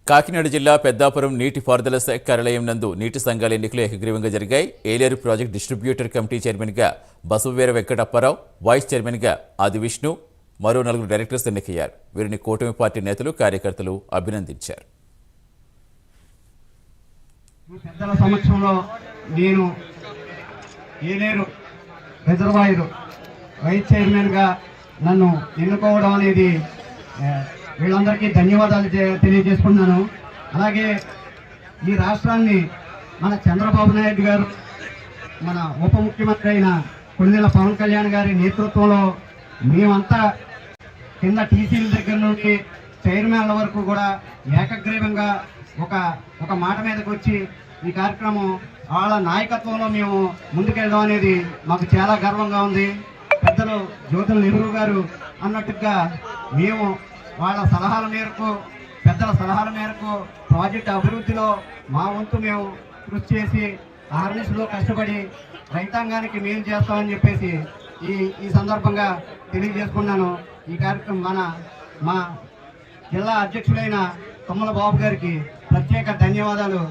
కాకినాడ జిల్లా పెద్దాపురం నీటిపారుదల శాఖ కార్యాలయం నందు నీటి సంఘాల ఎన్నికలు ఏకగ్రీవంగా జరిగాయి. ఏలేరు ప్రాజెక్ట్ డిస్ట్రిబ్యూటర్ కమిటీ చైర్మన్గా బసవవీర వెంకటప్పారావు, వైస్ చైర్మన్గా ఆది విష్ణు, మరో 4 డైరెక్టర్స్ ఎన్నికయ్యారు. వీరిని కూటమి పార్టీ నేతలు, కార్యకర్తలు అభినందించారు. పెద్దల సమక్షంలో నేను ఏలేరు రిజర్వాయర్ వైస్ చైర్మన్గా నన్ను ఎన్నుకోవడం అనేది వీళ్ళందరికీ ధన్యవాదాలు తెలియజేసుకున్నాను. అలాగే ఈ రాష్ట్రాన్ని మన చంద్రబాబు నాయుడు గారు, మన ఉప ముఖ్యమంత్రి అయిన కొణిదెల పవన్ కళ్యాణ్ గారి నేతృత్వంలో మేమంతా కింద టీసీల దగ్గర నుండి చైర్మన్ల వరకు కూడా ఏకగ్రీవంగా ఒక మాట మీదకి వచ్చి ఈ కార్యక్రమం వాళ్ళ నాయకత్వంలో మేము ముందుకెళ్ళడం అనేది మాకు చాలా గర్వంగా ఉంది. పెద్దలు జ్యోతుల నెహ్రూ గారు అన్నట్టుగా మేము వాళ్ళ సలహాల మేరకు, పెద్దల సలహాల మేరకు ప్రాజెక్టు అభివృద్ధిలో మా వంతు మేము కృషి చేసి ఆర్నిస్లో కష్టపడి రైతాంగానికి మేలు చేస్తామని చెప్పేసి ఈ సందర్భంగా తెలియజేసుకున్నాను. ఈ కార్యక్రమం మా జిల్లా అధ్యక్షుడైన తుమ్మల బాబు గారికి ప్రత్యేక ధన్యవాదాలు